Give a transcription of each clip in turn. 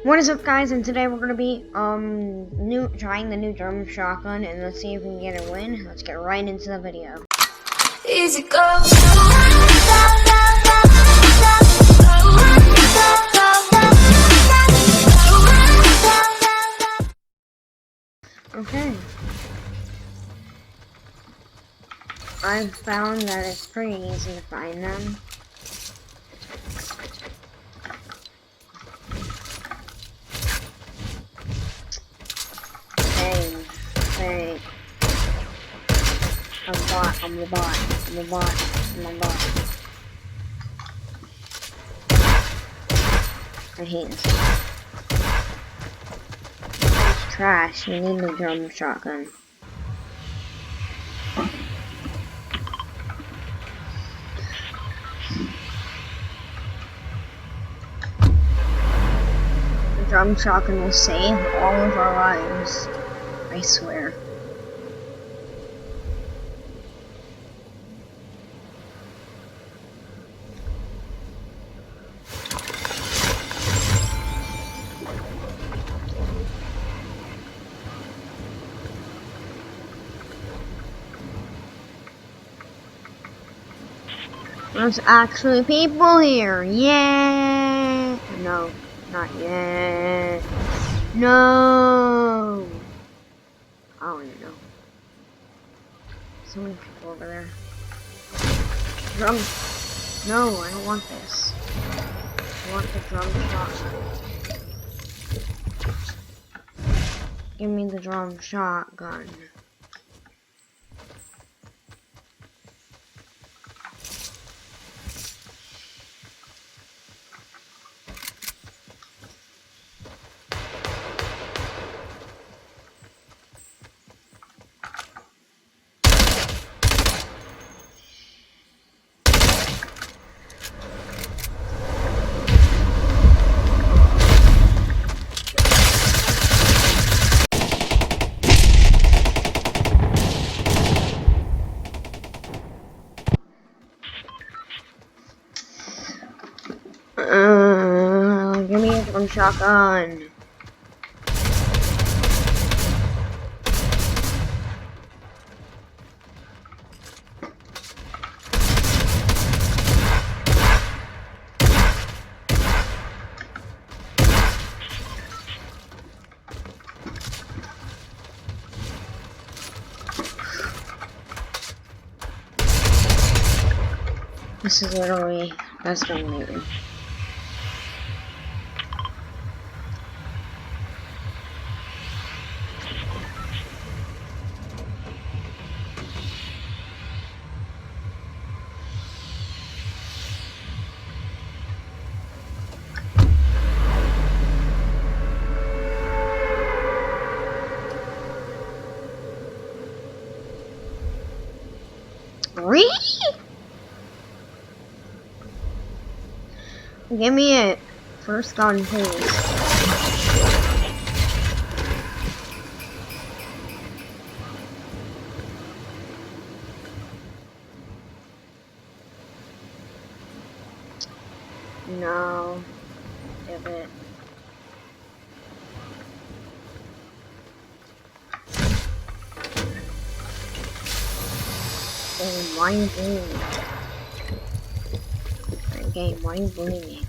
What is up, guys? And today we're gonna be trying the new German shotgun, and let's see if we can get a win. Let's get right into the video. Easy go. Okay. I've found that it's pretty easy to find them. Hey. I'm the bot. I hate this. It's trash. You need the German shotgun. The German shotgun will save all of our lives. I swear. There's actually people here. Yeah. No, not yet. No. I don't even know. So many people over there. Drum. No, I don't want this. I want the drum shotgun. Give me the drum shotgun. Give me a drum shotgun. This is literally best thing maybe. Really? Give me it. First gun, please. No. Give it. Game, why are you bullying me? Game, why are you bullying me?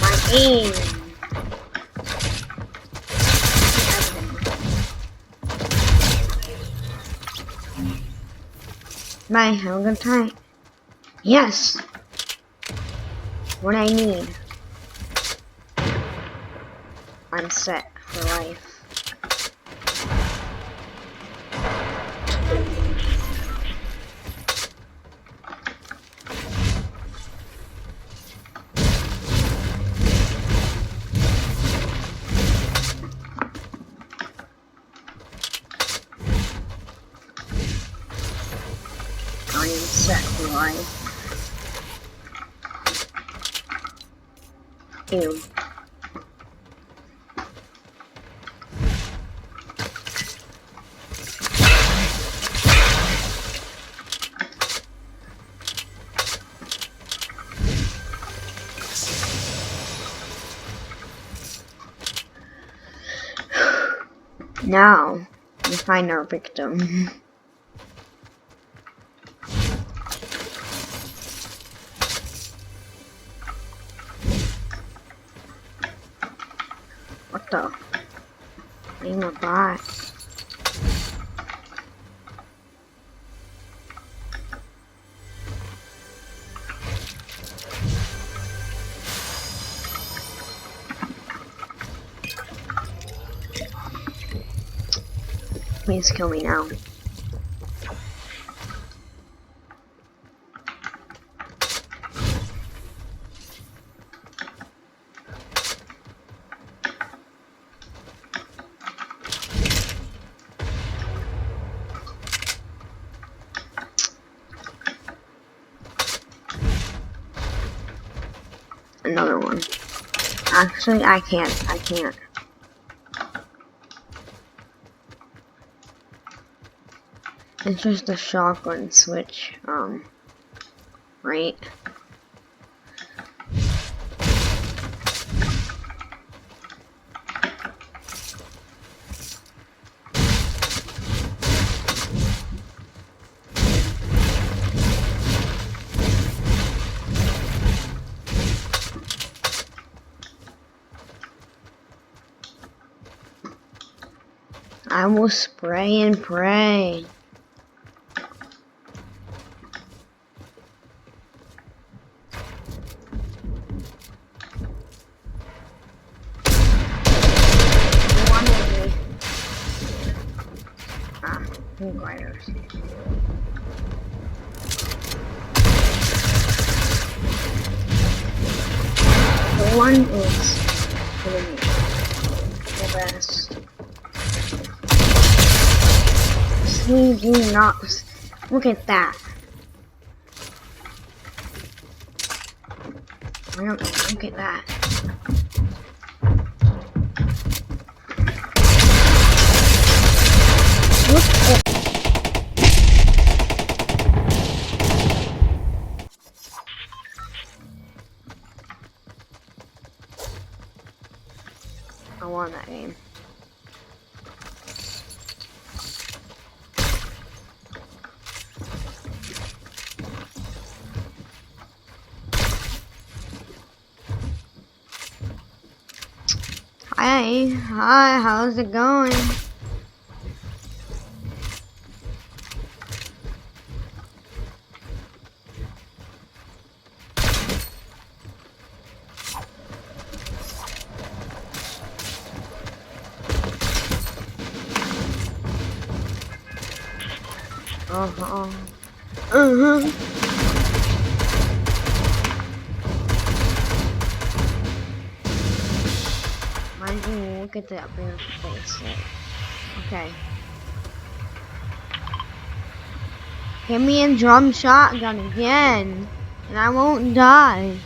My aim! Bye, have a good time. Yes! What I need. I'm set for life. I am set for life. Ew. Now, we find our victim. What the? I'm a bot. Please kill me now. Another one. Actually, I can't. It's just a shotgun switch, right? I will spray and pray. Gliders. The one is killing me. The best. See, do not look at that. I don't look at that. Look at I won that game. Hi, how's it going? Why didn't you look at that bare face? Okay. Give me a drum shotgun again, and I won't die.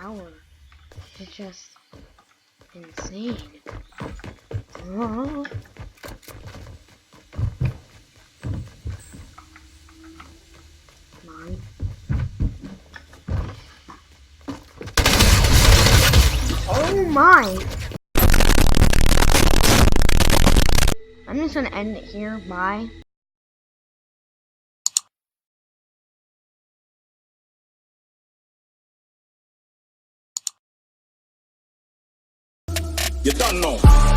power is just insane. Oh. Mine. Oh my! I'm just gonna end it here. Bye. You don't know.